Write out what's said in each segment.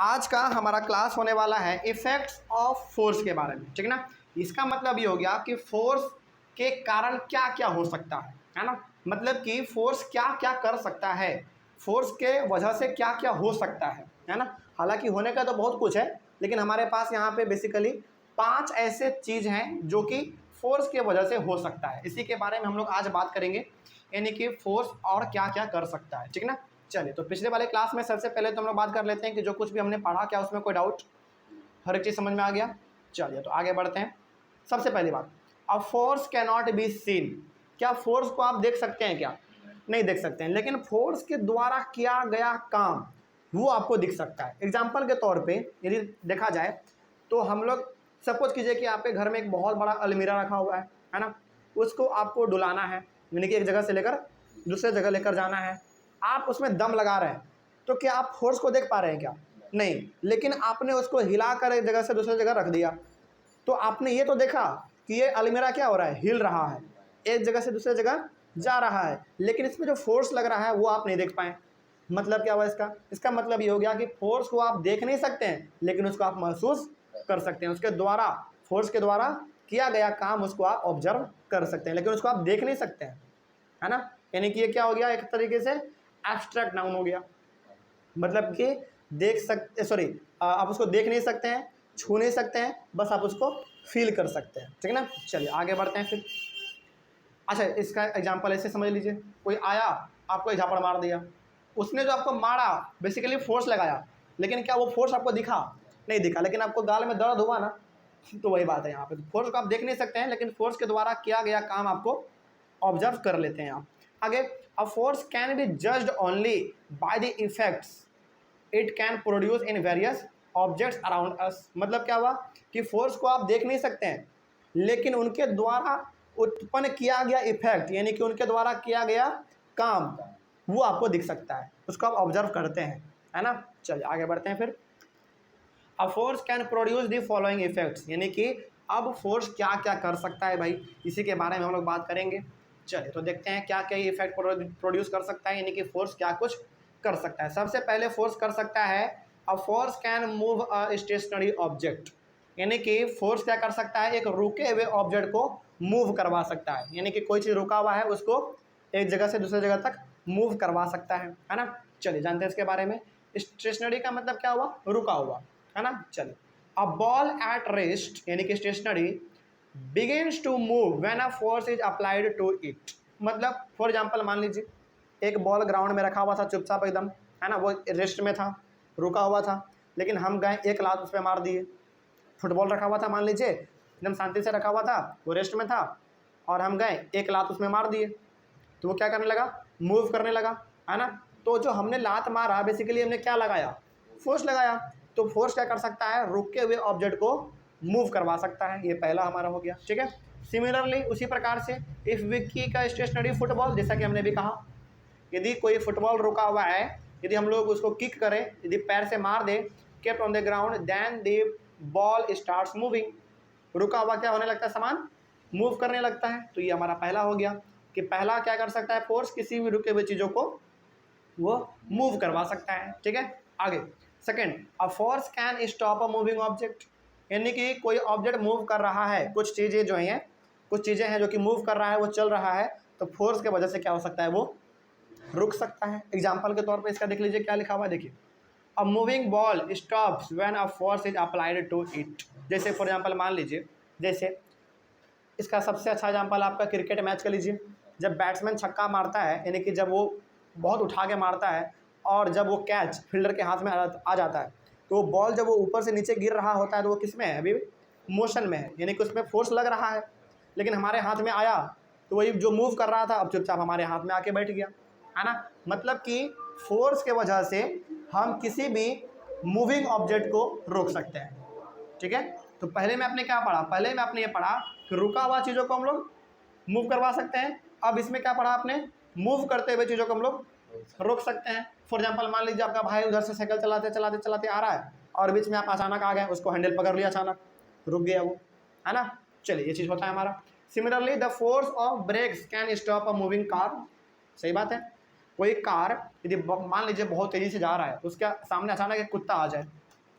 आज का हमारा क्लास होने वाला है इफेक्ट्स ऑफ फोर्स के बारे में, ठीक है ना। इसका मतलब ये हो गया कि फोर्स के कारण क्या क्या हो सकता है ना। मतलब कि फोर्स क्या क्या कर सकता है, फोर्स के वजह से क्या क्या हो सकता है ना। हालांकि होने का तो बहुत कुछ है, लेकिन हमारे पास यहाँ पे बेसिकली 5 ऐसे चीज़ हैं जो कि फोर्स के वजह से हो सकता है। इसी के बारे में हम लोग आज बात करेंगे, यानी कि फोर्स और क्या क्या कर सकता है, ठीक है ना। चलिए, तो पिछले वाले क्लास में सबसे पहले तो हम लोग बात कर लेते हैं कि जो कुछ भी हमने पढ़ा क्या उसमें कोई डाउट, हर एक चीज़ समझ में आ गया। चलिए तो आगे बढ़ते हैं। सबसे पहली बात, अ force can not be seen. क्या फोर्स को आप देख सकते हैं? क्या नहीं देख सकते हैं, लेकिन फोर्स के द्वारा किया गया काम वो आपको दिख सकता है। एग्जाम्पल के तौर पे यदि देखा जाए तो हम लोग सपोज कीजिए कि आपके घर में एक बहुत बड़ा अलमीरा रखा हुआ है ना। उसको आपको डुलाना है, यानी कि एक जगह से लेकर दूसरे जगह लेकर जाना है। आप उसमें दम लगा रहे हैं, तो क्या आप फोर्स को देख पा रहे हैं? क्या नहीं। लेकिन आपने उसको हिलाकर एक जगह से दूसरी जगह रख दिया, तो आपने ये तो देखा कि ये अलमीरा क्या हो रहा है, हिल रहा है, एक जगह से दूसरी जगह जा रहा है, लेकिन इसमें जो फोर्स लग रहा है वो आप नहीं देख पाए। मतलब क्या हुआ इसका मतलब ये हो गया कि फोर्स को आप देख नहीं सकते हैं, लेकिन उसको आप महसूस कर सकते हैं। उसके द्वारा, फोर्स के द्वारा किया गया काम उसको आप ऑब्जर्व कर सकते हैं, लेकिन उसको आप देख नहीं सकते हैं, है ना। यानी कि ये क्या हो गया, एक तरीके से एब्स्ट्रैक्ट नाउन हो गया। मतलब कि देख सकते, सॉरी, आप उसको देख नहीं सकते हैं, छू नहीं सकते हैं, बस आप उसको फील कर सकते हैं, ठीक है ना। चलिए आगे बढ़ते हैं फिर। अच्छा, इसका एग्जांपल ऐसे समझ लीजिए, कोई आया आपको झापड़ मार दिया, उसने जो आपको मारा बेसिकली फोर्स लगाया, लेकिन क्या वो फोर्स आपको दिखा? नहीं दिखा, लेकिन आपको गाल में दर्द हुआ ना। तो वही बात है यहाँ पे, फोर्स को आप देख नहीं सकते हैं, लेकिन फोर्स के द्वारा किया गया काम आपको ऑब्जर्व कर लेते हैं आप। आगे, अ force can be judged only by the effects it can produce in various objects around us. मतलब क्या हुआ कि फोर्स को आप देख नहीं सकते हैं, लेकिन उनके द्वारा उत्पन्न किया गया इफेक्ट, यानी कि उनके द्वारा किया गया काम, वो आपको दिख सकता है, उसको आप ऑब्जर्व करते हैं, है ना। चलिए आगे बढ़ते हैं फिर। अ force can produce the following effects, यानी कि अब फोर्स क्या क्या कर सकता है भाई, इसी के बारे में हम लोग बात करेंगे। चलिए तो देखते हैं क्या क्या इफेक्ट प्रोड्यूस कर सकता है, यानी कि फोर्स क्या कुछ कर सकता है। सबसे पहले फोर्स कर सकता है, a force can move a stationary object. यानी कि फोर्स क्या कर सकता है, एक रुके हुए ऑब्जेक्ट को मूव करवा सकता है, यानी कि कोई चीज़ रुका हुआ है उसको एक जगह से दूसरी जगह तक मूव करवा सकता है ना। चलिए जानते हैं इसके बारे में। स्टेशनरी का मतलब क्या हुआ, रुका हुआ, है ना। चलिए, अ बॉल एट रेस्ट यानी कि stationary begins to move when a force is applied to it. मतलब फॉर एग्जांपल मान लीजिए एक बॉल ग्राउंड में रखा हुआ था चुपचाप एकदम, है ना, वो रेस्ट में था, रुका हुआ था, लेकिन हम गए एक लात उस पर मार दिए। फुटबॉल रखा हुआ था, मान लीजिए एकदम शांति से रखा हुआ था, वो रेस्ट में था, और हम गए एक लात उसमें मार दिए, तो वो क्या करने लगा, मूव करने लगा, है ना। तो जो हमने लात मारा बेसिकली हमने क्या लगाया, फोर्स लगाया। तो फोर्स क्या कर सकता है, रुके हुए ऑब्जेक्ट को मूव करवा सकता है। ये पहला हमारा हो गया, ठीक है। सिमिलरली उसी प्रकार से इफ विक्की का स्टेशनरी फुटबॉल, जैसा कि हमने भी कहा, यदि कोई फुटबॉल रुका हुआ है, यदि हम लोग उसको किक करें, यदि पैर से मार दे, kept on the ground, then the ball starts moving. रुका हुआ क्या होने लगता है, सामान मूव करने लगता है। तो ये हमारा पहला हो गया कि पहला क्या कर सकता है, फोर्स किसी भी रुके हुए चीज़ों को वो मूव करवा सकता है, ठीक है। आगे, second, a force can stop a moving object. यानी कि कोई ऑब्जेक्ट मूव कर रहा है, कुछ चीज़ें जो हैं, कुछ चीज़ें हैं जो कि मूव कर रहा है, वो चल रहा है, तो फोर्स के वजह से क्या हो सकता है, वो रुक सकता है। एग्जाम्पल के तौर पे इसका देख लीजिए क्या लिखा हुआ है, देखिए, a moving ball stops when a force is applied to it. जैसे फॉर एग्जांपल मान लीजिए, जैसे इसका सबसे अच्छा एग्जांपल आपका क्रिकेट मैच का लीजिए। जब बैट्समैन छक्का मारता है, यानी कि जब वो बहुत उठा के मारता है, और जब वो कैच फील्डर के हाथ में आ जाता है, तो वो बॉल जब वो ऊपर से नीचे गिर रहा होता है, तो वो किस में है, अभी मोशन में है, यानी कि उसमें फोर्स लग रहा है, लेकिन हमारे हाथ में आया तो वही जो मूव कर रहा था अब चुपचाप हमारे हाथ में आके बैठ गया, है ना। मतलब कि फोर्स के वजह से हम किसी भी मूविंग ऑब्जेक्ट को रोक सकते हैं, ठीक है। तो पहले में आपने क्या पढ़ा, पहले में आपने ये पढ़ा कि रुका हुआ चीज़ों को हम लोग मूव करवा सकते हैं। अब इसमें क्या पढ़ा आपने, मूव करते हुए चीज़ों को हम लोग रोक सकते हैं। फॉर एग्जांपल मान लीजिए आपका भाई उधर से साइकिल चलाते चलाते चलाते आ रहा है, और बीच में आप अचानक आ गए, उसको हैंडल पकड़ लिया, अचानक रुक गया वो, है ना। चलिए ये चीज़ होता है हमारा। Similarly the force of brakes can stop a moving car. सही बात है, कोई कार यदि मान लीजिए बहुत तेज़ी से जा रहा है, उसके सामने अचानक एक कुत्ता आ जाए,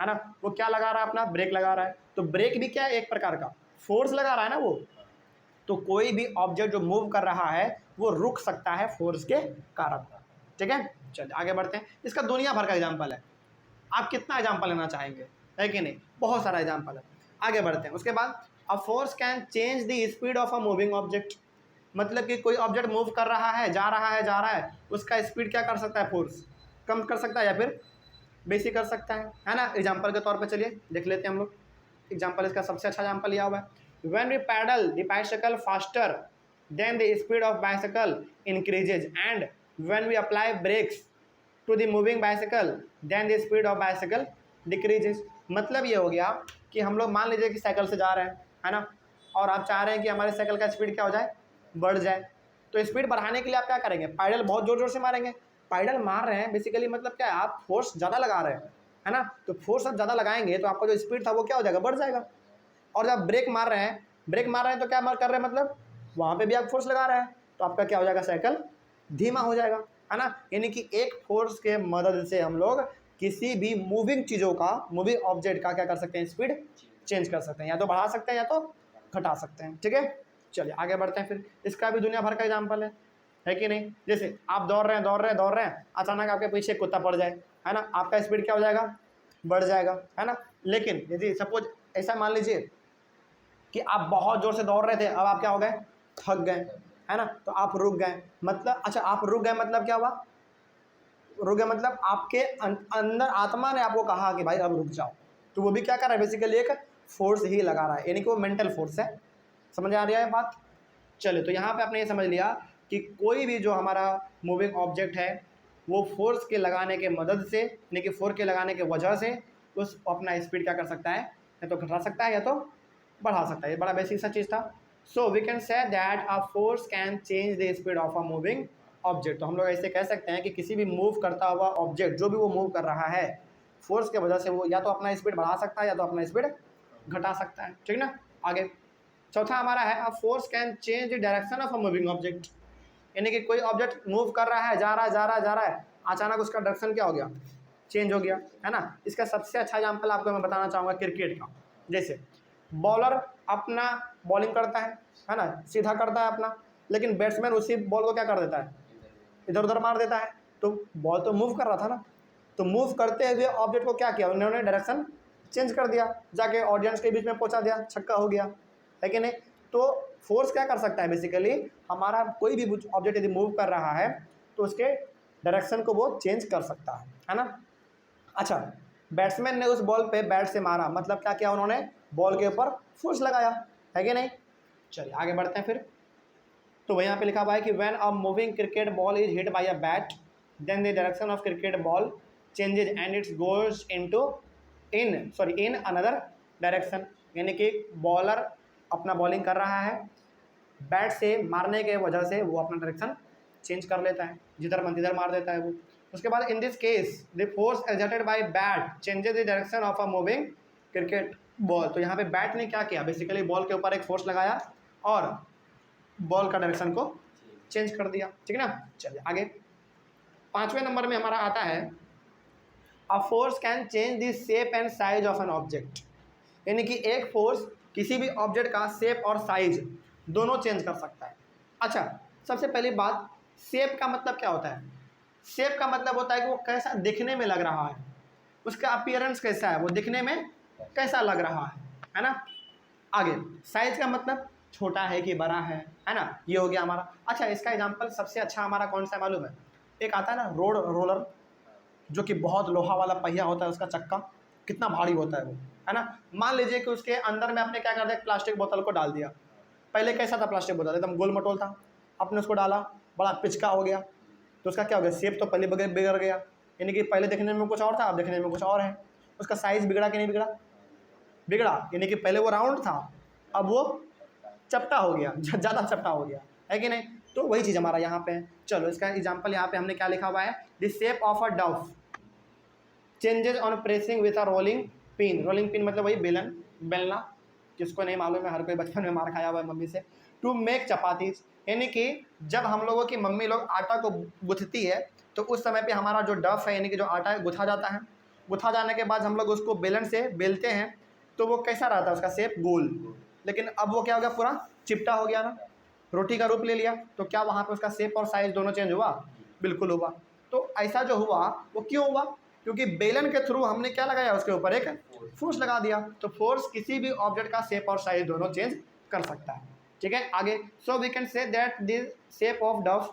है ना, वो क्या लगा रहा है, अपना ब्रेक लगा रहा है। तो ब्रेक भी क्या है, एक प्रकार का फोर्स लगा रहा है ना वो। तो कोई भी ऑब्जेक्ट जो मूव कर रहा है वो रुक सकता है फोर्स के कारण। ठीक है, चलिए आगे बढ़ते हैं। इसका दुनिया भर का एग्जाम्पल है, आप कितना एग्जाम्पल लेना चाहेंगे, है कि नहीं, बहुत सारा एग्जाम्पल है। आगे बढ़ते हैं। उसके बाद अ force can change the speed of a moving object, मतलब कि कोई ऑब्जेक्ट मूव कर रहा है, जा रहा है, उसका स्पीड क्या कर सकता है, फोर्स कम कर सकता है या फिर बेसिक कर सकता है ना। एग्जाम्पल के तौर पे चलिए देख लेते हैं हम लोग। एग्जाम्पल इसका सबसे अच्छा एग्जाम्पल लिया हुआ है। When we pedal the bicycle faster then the speed of bicycle increases and when we apply brakes to the moving bicycle then the speed of bicycle decreases. मतलब ये हो गया कि हम लोग मान लीजिए कि साइकिल से जा रहे हैं, है ना, और आप चाह रहे हैं कि हमारे साइकिल का स्पीड क्या हो जाए, बढ़ जाए। तो स्पीड बढ़ाने के लिए आप क्या करेंगे, पैडल बहुत जोर जोर से मारेंगे। पैडल मार रहे हैं बेसिकली मतलब क्या है, आप फोर्स ज़्यादा लगा रहे हैं, है ना। तो फोर्स आप ज़्यादा लगाएंगे तो आपका जो स्पीड था वो क्या हो जाएगा, बढ़ जाएगा। और जब ब्रेक मार रहे हैं, तो क्या मार कर रहे हैं, मतलब वहाँ पे भी आप फोर्स लगा रहे हैं, तो आपका क्या हो जाएगा, साइकिल धीमा हो जाएगा, है ना। यानी कि एक फोर्स के मदद से हम लोग किसी भी मूविंग चीज़ों का, मूविंग ऑब्जेक्ट का क्या कर सकते हैं, स्पीड चेंज कर सकते हैं, या तो बढ़ा सकते हैं या तो घटा सकते हैं। ठीक है, चलिए आगे बढ़ते हैं। फिर इसका भी दुनिया भर का एग्जाम्पल है कि नहीं। जैसे आप दौड़ रहे हैं, अचानक आपके पीछे कुत्ता पड़ जाए, है ना, आपका स्पीड क्या हो जाएगा, बढ़ जाएगा, है ना। लेकिन यदि सपोज ऐसा मान लीजिए कि आप बहुत जोर से दौड़ रहे थे, अब आप क्या हो गए, थक गए, है ना, तो आप रुक गए। मतलब अच्छा, आप रुक गए मतलब क्या हुआ, रुक गए मतलब आपके अंदर आत्मा ने आपको कहा कि भाई अब रुक जाओ। तो वो भी क्या कर रहा है, बेसिकली एक फोर्स ही लगा रहा है, यानी कि वो मेंटल फोर्स है। समझ आ रही है बात। चलिए, तो यहाँ पे आपने ये समझ लिया कि कोई भी जो हमारा मूविंग ऑब्जेक्ट है वो फोर्स के लगाने के मदद से, यानी कि फोर्स के लगाने के वजह से उस अपना स्पीड क्या कर सकता है, या तो घटा सकता है या तो बढ़ा सकता है। ये बड़ा बेसिक सा चीज़ था। So we can say that a force can change the speed of a moving object. तो हम लोग ऐसे कह सकते हैं कि किसी भी मूव करता हुआ ऑब्जेक्ट, जो भी वो मूव कर रहा है, फोर्स के वजह से वो या तो अपना स्पीड बढ़ा सकता है या तो अपना स्पीड घटा सकता है। ठीक ना। आगे चौथा हमारा है, a force can change the direction of a moving object, यानी कि कोई ऑब्जेक्ट मूव कर रहा है, जा रहा है, अचानक उसका डायरेक्शन क्या हो गया, चेंज हो गया, है ना। इसका सबसे अच्छा एग्जांपल आपको मैं बताना चाहूँगा क्रिकेट का। जैसे बॉलर अपना बॉलिंग करता है ना, सीधा करता है अपना, लेकिन बैट्समैन उसी बॉल को क्या कर देता है, इधर उधर मार देता है। तो बॉल तो मूव कर रहा था ना, तो मूव करते हुए ऑब्जेक्ट को क्या किया, उन्होंने डायरेक्शन चेंज कर दिया, जाके ऑडियंस के बीच में पहुंचा दिया, छक्का हो गया, है कि नहीं। तो फोर्स क्या कर सकता है, बेसिकली हमारा कोई भी ऑब्जेक्ट यदि मूव कर रहा है तो उसके डायरेक्शन को वो चेंज कर सकता है ना। अच्छा, बैट्समैन ने उस बॉल पे बैट से मारा, मतलब क्या किया, उन्होंने बॉल के ऊपर फोर्स लगाया, है कि नहीं। चलिए आगे बढ़ते हैं। फिर तो यहाँ पे लिखा हुआ है कि when a moving cricket ball is hit by a bat then the direction of cricket ball changes and its goes in another direction. यानी कि बॉलर अपना बॉलिंग कर रहा है, बैट से मारने के वजह से वो अपना डायरेक्शन चेंज कर लेता है, जिधर मन तिधर मार देता है वो। उसके बाद in this case the force exerted by bat changes the direction of a moving cricket ball. तो यहाँ पे बैट ने क्या किया, बेसिकली बॉल के ऊपर एक फोर्स लगाया और बॉल का डायरेक्शन को चेंज कर दिया। ठीक है ना। चलिए आगे, पांचवें नंबर में हमारा आता है, a force can change the shape and size of an object, यानी कि एक फोर्स किसी भी ऑब्जेक्ट का शेप और साइज दोनों चेंज कर सकता है। अच्छा, सबसे पहली बात, शेप का मतलब क्या होता है, शेप का मतलब होता है कि वो कैसा दिखने में लग रहा है, उसका अपीयरेंस कैसा है, वो दिखने में कैसा लग रहा है ना। आगे साइज का मतलब छोटा है कि बड़ा है ना, ये हो गया हमारा। अच्छा, इसका एग्जांपल सबसे अच्छा हमारा कौन सा मालूम है, एक आता है ना रोलर, जो कि बहुत लोहा वाला पहिया होता है, उसका चक्का कितना भारी होता है वो, है ना। मान लीजिए कि उसके अंदर में आपने क्या कर दिया, प्लास्टिक बोतल को डाल दिया। पहले कैसा था प्लास्टिक बोतल, एकदम गोल मटोल था, आपने उसको डाला, बड़ा पिचका हो गया, तो उसका क्या हो गया, शेप तो पहले बिगड़ गया, यानी कि पहले देखने में कुछ और था, अब देखने में कुछ और है। उसका साइज़ बिगड़ा कि नहीं बिगड़ा, बिगड़ा, यानी कि पहले वो राउंड था, अब वो चपटा हो गया, ज़्यादा चपटा हो गया, है कि नहीं। तो वही चीज़ हमारा यहाँ पे है। चलो इसका एग्जाम्पल यहाँ पे हमने क्या लिखा हुआ है, the shape of a Dove changes on pressing with a rolling pin. Rolling pin मतलब वही बेलना, जिसको नहीं मालूम है, हर कोई बचपन में मार खाया हुआ है मम्मी से। टू मेक चपातीज, यानी कि जब हम लोगों की मम्मी लोग आटा को गुथती है तो उस समय पे हमारा जो डफ है, यानी कि जो आटा है, गुथा जाता है। गुथा जाने के बाद हम लोग उसको बेलन से बेलते हैं तो वो कैसा रहता है, उसका शेप गोल। लेकिन अब वो क्या हो गया, पूरा चिपटा हो गया ना, रोटी का रूप ले लिया, तो क्या वहाँ पे उसका शेप और साइज दोनों चेंज हुआ? बिल्कुल हुआ। तो ऐसा जो हुआ वो क्यों हुआ? क्योंकि बेलन के थ्रू हमने क्या लगाया, उसके ऊपर एक फोर्स लगा दिया। तो फोर्स किसी भी ऑब्जेक्ट का शेप और साइज दोनों चेंज कर सकता है। ठीक है, आगे so we can say that this shape of dough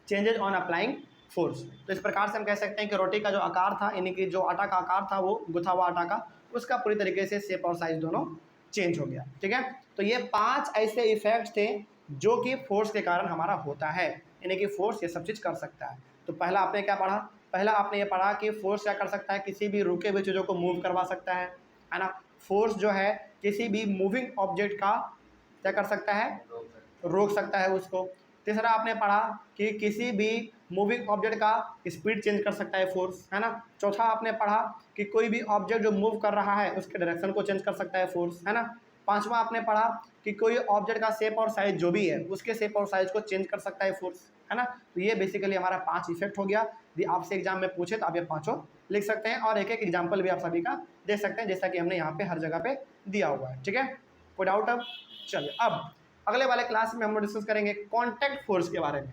changes on applying force. तो इस प्रकार से हम कह सकते हैं कि रोटी का जो आकार था, यानी कि जो आटा का आकार था, वो गुथा हुआ आटा का, उसका पूरी तरीके से शेप और साइज दोनों चेंज हो गया। ठीक है, तो ये 5 ऐसे इफेक्ट्स थे जो कि फोर्स के कारण हमारा होता है, यानी कि फोर्स ये सब चीज़ कर सकता है। तो पहला आपने क्या पढ़ा? पहला आपने ये पढ़ा कि फोर्स क्या कर सकता है, किसी भी रुके हुए चीज़ों को मूव करवा सकता है ना। फोर्स जो है किसी भी मूविंग ऑब्जेक्ट का क्या कर सकता है, रोक सकता है उसको। तीसरा आपने पढ़ा कि किसी भी मूविंग ऑब्जेक्ट का स्पीड चेंज कर सकता है फोर्स, है ना। चौथा आपने पढ़ा कि कोई भी ऑब्जेक्ट जो मूव कर रहा है उसके डायरेक्शन को चेंज कर सकता है फोर्स, है ना। पांचवा आपने पढ़ा कि कोई ऑब्जेक्ट का शेप और साइज जो भी है उसके शेप और साइज को चेंज कर सकता है फोर्स, है ना। तो ये बेसिकली हमारा 5 इफेक्ट हो गया। यदि आपसे एग्जाम में पूछे तो आप ये पाँचों लिख सकते हैं और एक एक एग्जाम्पल भी आप सभी का दे सकते हैं, जैसा कि हमने यहाँ पे हर जगह पे दिया हुआ है। ठीक है, कोई डाउट? अब चलिए, अब अगले वाले क्लास में हम लोग डिस्कस करेंगे कॉन्टैक्ट फोर्स के बारे में।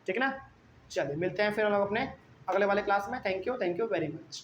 ठीक है ना, चलिए मिलते हैं फिर हम लोग अपने अगले वाले क्लास में। Thank you very much.